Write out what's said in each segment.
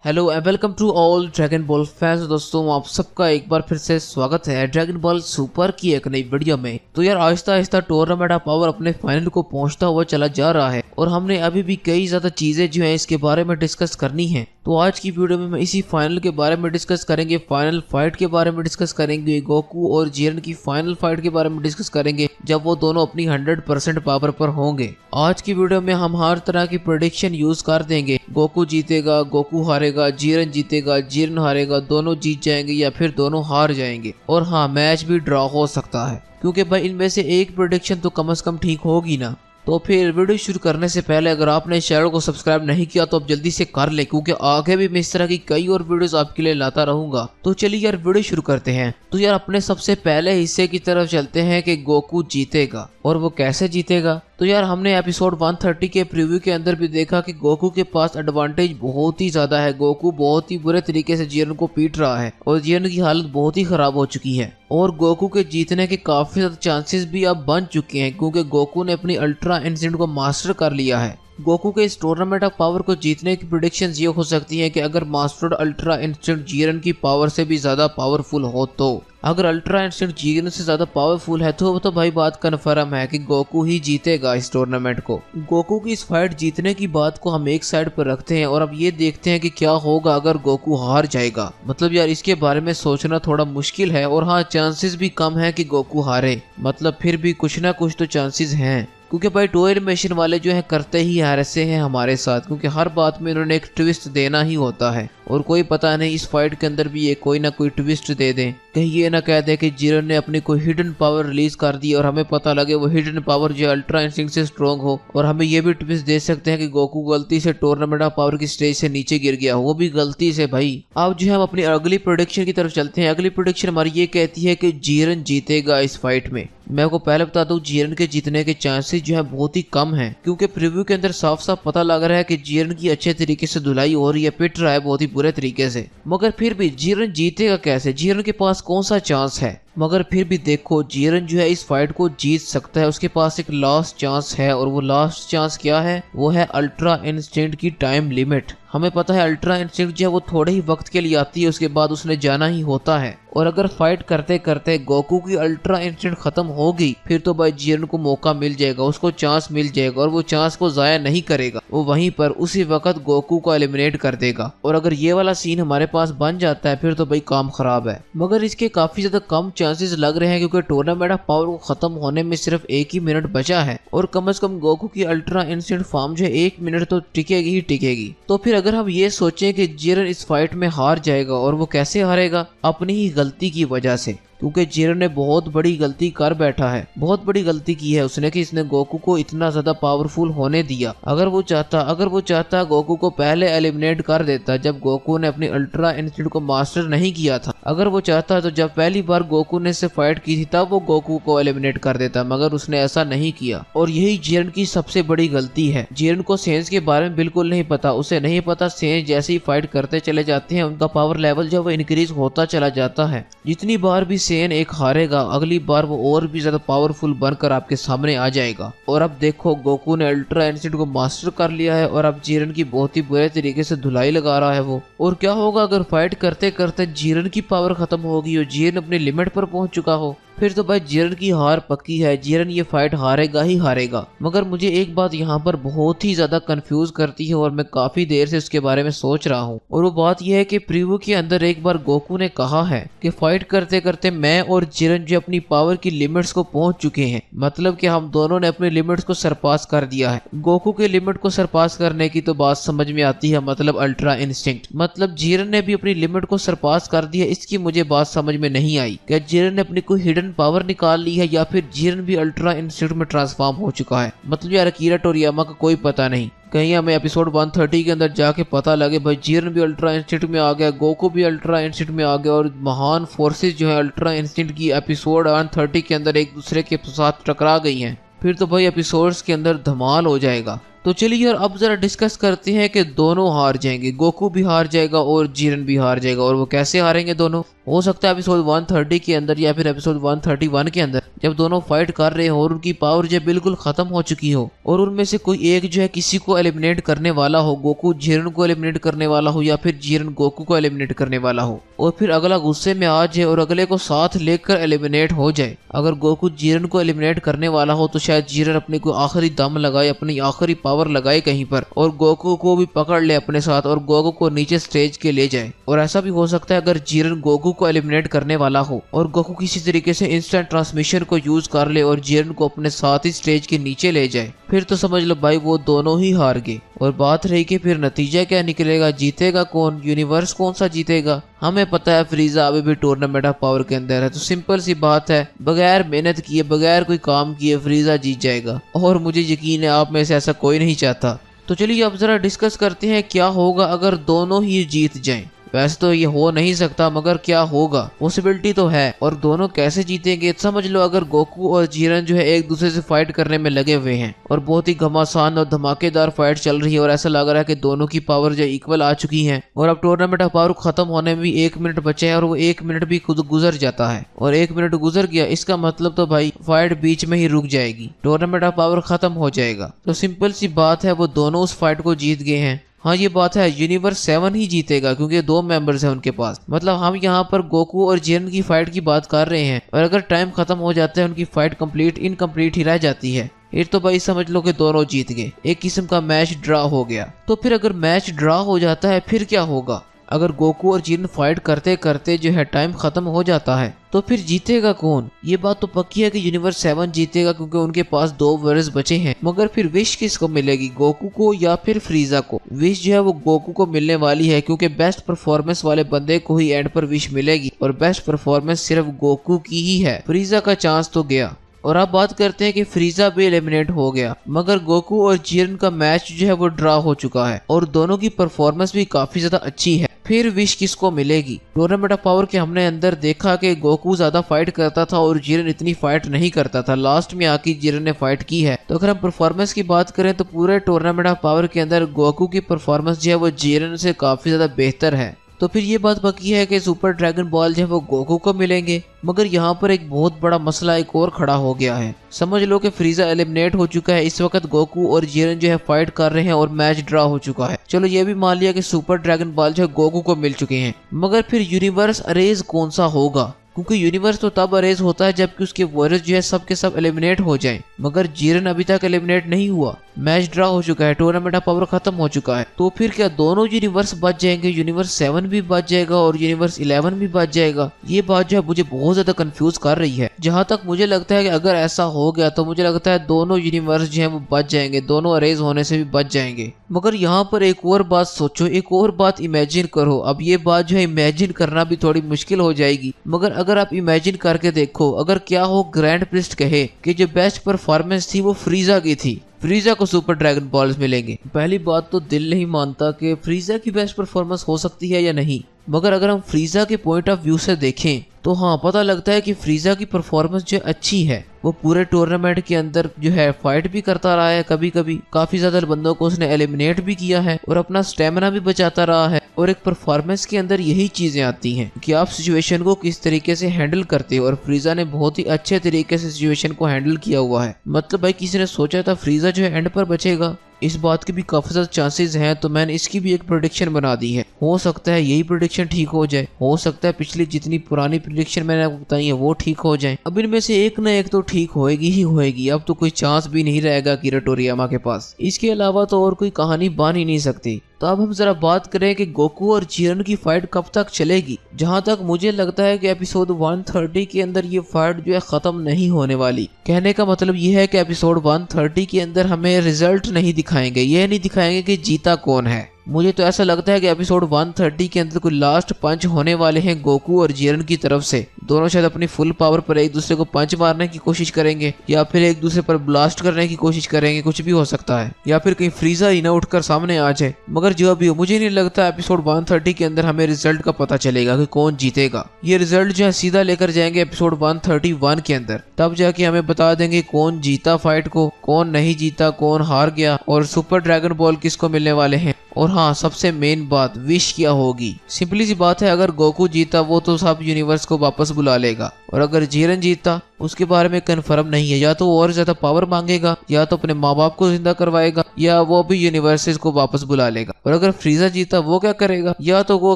Hello and welcome to all dragon ball fans. दोस्तों आप सबका एक बार फिर से स्वागत है ड्रैगन बॉल सुपर की एक नई वीडियो में। तो यार Aahista Aahista tournament of power अपने फाइनल को पहुंचता हुआ चला जा रहा है और हमने अभी भी कई ज्यादा चीजें जो है इसके बारे में डिस्कस करनी है। तो आज की वीडियो में इसी फाइनल के बारे में डिस्कस करेंगे, फाइनल फाइट के बारे में डिस्कस करेंगे, गोकू और जिरन की फाइनल फाइट के बारे में डिस्कस करेंगे जब वो दोनों अपनी 100% पावर पर होंगे। आज की वीडियो में हम हर तरह की प्रेडिक्शन यूज कर देंगे। गोकू जीतेगा, गोकू हारेगा, जिरन जीतेगा, जिरन हारेगा, दोनों जीत जाएंगे या फिर दोनों हार जाएंगे। और हाँ, मैच भी ड्रॉ हो सकता है क्योंकि भाई इनमें से एक प्रेडिक्शन तो कम से कम ठीक होगी ना। तो फिर वीडियो शुरू करने से पहले अगर आपने चैनल को सब्सक्राइब नहीं किया तो आप जल्दी से कर ले, क्योंकि आगे भी मैं इस तरह की कई और वीडियोस आपके लिए लाता रहूंगा। तो चलिए यार वीडियो शुरू करते हैं। तो यार अपने सबसे पहले हिस्से की तरफ चलते हैं कि गोकू जीतेगा और वो कैसे जीतेगा। तो यार हमने एपिसोड 130 के प्रीव्यू के अंदर भी देखा कि गोकू के पास एडवांटेज बहुत ही ज्यादा है। गोकू बहुत ही बुरे तरीके से जिरन को पीट रहा है और जिरन की हालत बहुत ही खराब हो चुकी है और गोकू के जीतने के काफी ज्यादा चांसेस भी अब बन चुके हैं क्योंकि गोकू ने अपनी अल्ट्रा इंस्टिंक्ट को मास्टर कर लिया है। गोकू के इस टूर्नामेंट ऑफ पावर को जीतने की प्रेडिक्शन ये हो सकती है कि अगर मास्टर्ड अल्ट्रा इंस्टिंक्ट जिरन की पावर से भी ज्यादा पावरफुल हो तो अगर अल्ट्रा इंस्टिंक्ट जिरन से ज्यादा पावरफुल है तो भाई बात कन्फर्म है कि गोकू ही जीतेगा इस टूर्नामेंट को। गोकू की इस फाइट जीतने की बात को हम एक साइड पर रखते हैं और अब ये देखते हैं कि क्या होगा अगर गोकू हार जाएगा। मतलब यार इसके बारे में सोचना थोड़ा मुश्किल है और हाँ, चांसेस भी कम है कि गोकू हारे। मतलब फिर भी कुछ ना कुछ तो चांसेस हैं क्योंकि भाई टू एनिमेशन वाले जो है करते ही ऐसे हैं हमारे साथ, क्योंकि हर बात में इन्होंने एक ट्विस्ट देना ही होता है और कोई पता नहीं इस फाइट के अंदर भी ये कोई ना कोई ट्विस्ट दे दें। कहीं ये ना कह दे कि जिरन ने अपनी कोई हिडन पावर रिलीज कर दी और हमें पता लगे वो हिडन पावर जो अल्ट्रा इंस्टिंक्ट से स्ट्रॉन्ग हो। और हमें ये भी ट्विस्ट दे सकते हैं कि गोकू गलती से टूर्नामेंट ऑफ पावर की स्टेज से नीचे गिर गया, वो भी गलती से भाई। अब जो है हम अपनी अगली प्रेडिक्शन की तरफ चलते हैं। अगली प्रेडिक्शन हमारी ये कहती है कि जिरन जीतेगा इस फाइट में। मैं आपको पहले बता दूं जिरन के जीतने के चांसेस जो है बहुत ही कम हैं क्योंकि प्रीव्यू के अंदर साफ साफ पता लग रहा है कि जिरन की अच्छे तरीके से धुलाई हो रही है, पिट रहा है बहुत ही बुरे तरीके से। मगर फिर भी जिरन जीतेगा कैसे? जिरन के पास कौन सा चांस है? मगर फिर भी देखो जिरन जो है इस फाइट को जीत सकता है। उसके पास एक लास्ट चांस है और वो लास्ट चांस क्या है? वो है अल्ट्रा इंस्टिंक्ट की टाइम लिमिट। हमें पता है अल्ट्रा इंस्टिंक्ट जो है वो थोड़े ही वक्त के लिए आती है, उसके बाद उसने जाना ही होता है। और अगर फाइट करते करते गोकू की अल्ट्रा इंस्टिंक्ट खत्म हो गई फिर तो भाई जिरन को मौका मिल जाएगा, उसको चांस मिल जाएगा और वो चांस को जाया नहीं करेगा। वो वहीं पर उसी वक्त गोकू को एलिमिनेट कर देगा। और अगर ये वाला सीन हमारे पास बन जाता है फिर तो भाई काम खराब है। मगर इसके काफी ज्यादा कम चांसेस लग रहे हैं क्योंकि टूर्नामेंट ऑफ पावर को खत्म होने में सिर्फ 1 ही मिनट बचा है और कम से कम गोकू की अल्ट्रा इंस्टिंक्ट फॉर्म जो है 1 मिनट तो टिकेगी ही टिकेगी। तो फिर अगर हम ये सोचें कि जिरन इस फाइट में हार जाएगा और वो कैसे हारेगा? अपनी ही गलती की वजह से, क्योंकि जिरन ने बहुत बड़ी गलती कर बैठा है। बहुत बड़ी गलती की है उसने कि इसने गोकू को इतना ज्यादा पावरफुल होने दिया। अगर वो चाहता गोकू को पहले एलिमिनेट कर देता जब गोकू ने अपनी अल्ट्रा इंस्टिंक्ट को मास्टर नहीं किया था। अगर वो चाहता तो जब पहली बार गोकू ने इससे फाइट की थी तब वो गोकू को एलिमिनेट कर देता, मगर उसने ऐसा नहीं किया और यही जिरन की सबसे बड़ी गलती है। जिरन को सेंस के बारे में बिल्कुल नहीं पता, उसे नहीं पता सेंस जैसे ही फाइट करते चले जाते हैं उनका पावर लेवल जो वो इंक्रीज होता चला जाता है। जितनी बार भी सेन एक हारेगा अगली बार वो और भी ज्यादा पावरफुल बनकर आपके सामने आ जाएगा। और अब देखो गोकू ने अल्ट्रा इंस्टिंक्ट को मास्टर कर लिया है और अब जिरन की बहुत ही बुरे तरीके से धुलाई लगा रहा है वो। और क्या होगा अगर फाइट करते करते जिरन की पावर खत्म होगी और जिरन अपनी लिमिट पर पहुंच चुका हो? फिर तो भाई जिरन की हार पक्की है, जिरन ये फाइट हारेगा ही हारेगा। मगर मुझे एक बात यहाँ पर बहुत ही ज्यादा कंफ्यूज करती है और मैं काफी देर से उसके बारे में सोच रहा हूँ और वो बात यह है कि प्रीव्यू के अंदर एक बार गोकू ने कहा है कि फाइट करते करते मैं और जिरन जो अपनी पावर की लिमिट्स को पहुंच चुके हैं। मतलब कि हम दोनों ने अपनी लिमिट्स को सरपास कर दिया है। गोकू के लिमिट को सरपास करने की तो बात समझ में आती है, मतलब अल्ट्रा इंस्टिंक्ट। मतलब जिरन ने भी अपनी लिमिट को सरपास कर दिया, इसकी मुझे बात समझ में नहीं आई। क्या जिरन ने अपनी कोई हिडन पावर निकाल ली है या फिर जिरन भी अल्ट्रा इंस्टिंक्ट में ट्रांसफॉर्म हो चुका है? मतलब यार अकीरा टोरियामा का कोई पता नहीं। कहीं हमें एपिसोड 130 के अंदर जाके पता लगे भाई जिरन भी अल्ट्रा इंस्टिंक्ट में आ गया, गोकू भी अल्ट्रा इंस्टिंक्ट में आ गया और महान फोर्सेस जो है अल्ट्रा इंस्टिंक्ट की एपिसोड 130 के अंदर एक दूसरे के साथ टकरा गई हैं। फिर तो भाई एपिसोड्स के अंदर धमाल हो जाएगा। तो चलिए यार अब जरा डिस्कस करते हैं कि दोनों हार जाएंगे, गोकू भी हार जाएगा और जिरन भी हार जाएगा। और वो कैसे हारेंगे दोनों? हो सकता है एपिसोड 130 के अंदर या फिर एपिसोड 131 के अंदर। जब दोनों फाइट कर रहे हो और उनकी पावर जो बिल्कुल खत्म हो चुकी हो और उनमें से कोई एक जो है किसी को एलिमिनेट करने वाला हो, गोकू जीरन को एलिमिनेट करने वाला हो या फिर जीरन गोकू को एलिमिनेट करने वाला हो, और फिर अगला गुस्से में आ जाए और अगले को साथ लेकर एलिमिनेट हो जाए। अगर गोकू जीरन को एलिमिनेट करने वाला हो तो शायद जीरन अपने को आखिरी दम लगाए, अपनी आखिरी पावर लगाए कहीं पर और गोकू को भी पकड़ ले अपने साथ और गोकू को नीचे स्टेज के ले जाए। और ऐसा भी हो सकता है अगर जीरन गोकू को एलिमिनेट करने वाला हो और गोकू किसी तरीके से इंस्टेंट ट्रांसमिशन को यूज कर ले और जीरन को अपने साथ ही स्टेज के नीचे ले जाए, फिर तो समझ लो भाई वो दोनों ही हार गए। और बात रही कि फिर नतीजा क्या निकलेगा, जीतेगा कौन, यूनिवर्स कौन सा जीतेगा। हमें पता है फ्रीजा अभी भी टूर्नामेंट ऑफ पावर के अंदर है, तो सिंपल सी बात है बगैर मेहनत किए बगैर कोई काम किए फ्रीजा जीत जाएगा। और मुझे यकीन है आप में से ऐसा कोई नहीं चाहता। तो चलिए अब जरा डिस्कस करते हैं क्या होगा अगर दोनों ही जीत जाएं। वैसे तो ये हो नहीं सकता मगर क्या होगा, पॉसिबिलिटी तो है। और दोनों कैसे जीतेंगे, समझ लो अगर गोकू और जीरन जो है एक दूसरे से फाइट करने में लगे हुए हैं और बहुत ही घमासान और धमाकेदार फाइट चल रही है और ऐसा लग रहा है कि दोनों की पावर जो इक्वल आ चुकी है और अब टूर्नामेंट ऑफ पावर खत्म होने में भी 1 मिनट बचे है और वो 1 मिनट भी खुद गुजर जाता है और 1 मिनट गुजर गया, इसका मतलब तो भाई फाइट बीच में ही रुक जाएगी, टूर्नामेंट ऑफ पावर खत्म हो जाएगा। तो सिंपल सी बात है वो दोनों उस फाइट को जीत गए हैं। हाँ ये बात है यूनिवर्स 7 ही जीतेगा क्योंकि 2 मेंबर्स हैं उनके पास। मतलब हम यहाँ पर गोकू और जीरन की फाइट की बात कर रहे हैं और अगर टाइम खत्म हो जाता है उनकी फाइट कंप्लीट इनकम्प्लीट ही रह जाती है, फिर तो भाई समझ लो कि दोनों जीत गए, एक किस्म का मैच ड्रा हो गया। तो फिर अगर मैच ड्रा हो जाता है फिर क्या होगा, अगर गोकू और जीरन फाइट करते करते जो है टाइम खत्म हो जाता है तो फिर जीतेगा कौन। ये बात तो पक्की है कि यूनिवर्स 7 जीतेगा क्योंकि उनके पास 2 वर्ष बचे हैं। मगर फिर विश किसको मिलेगी, गोकू को या फिर फ्रीजा को। विश जो है वो गोकू को मिलने वाली है क्योंकि बेस्ट परफॉर्मेंस वाले बंदे को ही एंड पर विश मिलेगी और बेस्ट परफॉर्मेंस सिर्फ गोकू की ही है, फ्रीजा का चांस तो गया। और अब बात करते हैं कि फ्रीजा भी एलिमिनेट हो गया मगर गोकू और जीरन का मैच जो है वो ड्रा हो चुका है और दोनों की परफॉर्मेंस भी काफी ज्यादा अच्छी है। फिर विश किसको मिलेगी। टूर्नामेंट ऑफ पावर के हमने अंदर देखा कि गोकू ज्यादा फाइट करता था और जीरन इतनी फाइट नहीं करता था, लास्ट में आके जीरन ने फाइट की है। तो अगर हम परफॉर्मेंस की बात करें तो पूरे टूर्नामेंट ऑफ पावर के अंदर गोकू की परफॉर्मेंस जो है वो जीरन से काफी ज्यादा बेहतर है। तो फिर ये बात पक्की है कि सुपर ड्रैगन बॉल जो है वो गोकू को मिलेंगे। मगर यहाँ पर एक बहुत बड़ा मसला एक और खड़ा हो गया है। समझ लो कि फ्रीजा एलिमिनेट हो चुका है, इस वक्त गोकू और जीरन जो है फाइट कर रहे हैं और मैच ड्रा हो चुका है। चलो ये भी मान लिया कि सुपर ड्रैगन बॉल जो है गोकू को मिल चुके हैं, मगर फिर यूनिवर्स अरेज कौन सा होगा, क्योंकि यूनिवर्स तो तब अरेज होता है जबकि उसके वॉरियर्स जो है सब के सब एलिमिनेट हो जाएं। मगर जीरन अभी तक एलिमिनेट नहीं हुआ, मैच ड्रा हो चुका है, टूर्नामेंट ऑफ पावर खत्म हो चुका है। तो फिर क्या दोनों यूनिवर्स बच जाएंगे, यूनिवर्स 7 भी बच जाएगा और यूनिवर्स 11 भी बच जाएगा। ये बात जो है मुझे बहुत ज्यादा कंफ्यूज कर रही है। जहाँ तक मुझे लगता है कि अगर ऐसा हो गया तो मुझे लगता है दोनों यूनिवर्स जो है वो बच जाएंगे, दोनों अरेज होने से भी बच जाएंगे। मगर यहाँ पर एक और बात सोचो, एक और बात इमेजिन करो। अब ये बात जो है इमेजिन करना भी थोड़ी मुश्किल हो जाएगी, मगर अगर आप इमेजिन करके देखो, अगर क्या हो ग्रैंड प्रिस्ट कहे कि जो बेस्ट परफॉर्मेंस थी वो फ्रीजा की थी, फ्रीजा को सुपर ड्रैगन बॉल्स मिलेंगे। पहली बात तो दिल नहीं मानता कि फ्रीजा की बेस्ट परफॉर्मेंस हो सकती है या नहीं, मगर अगर हम फ्रीजा के पॉइंट ऑफ व्यू से देखें तो हाँ पता लगता है कि फ्रीजा की परफॉर्मेंस जो अच्छी है। वो पूरे टूर्नामेंट के अंदर जो है फाइट भी करता रहा है, कभी कभी काफी ज्यादा बंदों को उसने एलिमिनेट भी किया है और अपना स्टेमिना भी बचाता रहा है। और एक परफॉर्मेंस के अंदर यही चीजें आती हैं कि आप सिचुएशन को किस तरीके से हैंडल करते हो, और फ्रीजा ने बहुत ही अच्छे तरीके से सिचुएशन को हैंडल किया हुआ है। मतलब भाई किसी ने सोचा था फ्रीजा जो है एंड पर बचेगा, इस बात के भी काफी ज्यादा चांसेस हैं, तो मैंने इसकी भी एक प्रेडिक्शन बना दी है। हो सकता है यही प्रेडिक्शन ठीक हो जाए, हो सकता है पिछली जितनी पुरानी प्रेडिक्शन मैंने आपको बताई है वो ठीक हो जाए। अब इनमें से एक ना एक तो ठीक होएगी ही होएगी। अब तो कोई चांस भी नहीं रहेगा किरा टोरियामा के पास, इसके अलावा तो और कोई कहानी बन ही नहीं सकती। तो अब हम जरा बात करें कि गोकू और जीरन की फाइट कब तक चलेगी। जहां तक मुझे लगता है कि एपिसोड 130 के अंदर ये फाइट जो है खत्म नहीं होने वाली। कहने का मतलब ये है कि एपिसोड 130 के अंदर हमें रिजल्ट नहीं दिखाएंगे, ये नहीं दिखाएंगे कि जीता कौन है। मुझे तो ऐसा लगता है कि एपिसोड 130 के अंदर कोई लास्ट पंच होने वाले हैं गोकू और जीरन की तरफ से। दोनों शायद अपनी फुल पावर पर एक दूसरे को पंच मारने की कोशिश करेंगे या फिर एक दूसरे पर ब्लास्ट करने की कोशिश करेंगे, कुछ भी हो सकता है। या फिर कहीं फ्रीजा ही ना उठकर सामने आ जाए। मगर जो भी हो, मुझे नहीं लगता एपिसोड 130 के अंदर हमें रिजल्ट का पता चलेगा कि कौन जीतेगा। ये रिजल्ट जो है सीधा लेकर जाएंगे एपिसोड 131 के अंदर, तब जाके हमें बता देंगे कौन जीता फाइट को, कौन नहीं जीता, कौन हार गया और सुपर ड्रैगन बॉल किसको मिलने वाले हैं। और हाँ सबसे मेन बात, विश क्या होगी। सिंपली सी बात है, अगर गोकू जीता वो तो सब यूनिवर्स को वापस बुला लेगा। और अगर जीरन जीता उसके बारे में कंफर्म नहीं है, या तो वो और ज्यादा पावर मांगेगा, या तो अपने माँ बाप को जिंदा करवाएगा, या वो भी यूनिवर्सेस को वापस बुला लेगा। और अगर फ्रीजा जीता वो क्या करेगा, या तो वो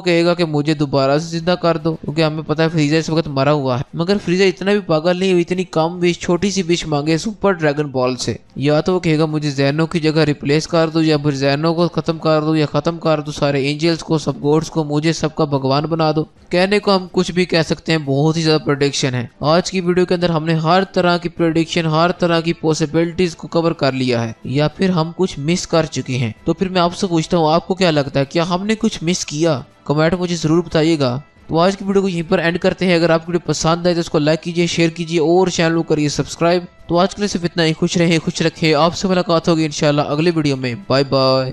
कहेगा कि मुझे दोबारा से जिंदा कर दो, क्योंकि हमें पता है फ्रीजा इस वक्त मरा हुआ है। मगर फ्रीजा इतना भी पागल नहीं, इतनी कम विश, छोटी सी विश मांगे सुपर ड्रैगन बॉल से। या तो वो कहेगा मुझे जैनो की जगह रिप्लेस कर दो, या फिर जैनो को खत्म कर दो, या खत्म कर दो सारे एंजल्स को, सब गॉड्स को, मुझे सबका भगवान बना दो। कहने को हम कुछ भी कह सकते हैं, बहुत ही ज्यादा प्रेडिक्शन है। आज की वीडियो के अंदर हमने हर तरह की प्रेडिक्शन, हर तरह की पॉसिबिलिटीज को कवर कर लिया है, या फिर हम कुछ मिस कर चुके हैं। तो फिर मैं आपसे पूछता हूँ, आपको क्या लगता है, क्या हमने कुछ मिस किया? कमेंट मुझे जरूर बताइएगा। तो आज की वीडियो को यहीं पर एंड करते हैं। अगर आपको वीडियो पसंद आए तो इसको लाइक कीजिए, शेयर कीजिए और चैनल को करिए सब्सक्राइब। तो आज के लिए सिर्फ इतना ही। खुश रहे, खुश रखे। आपसे मुलाकात होगी इंशाल्लाह अगले वीडियो में। Bye bye.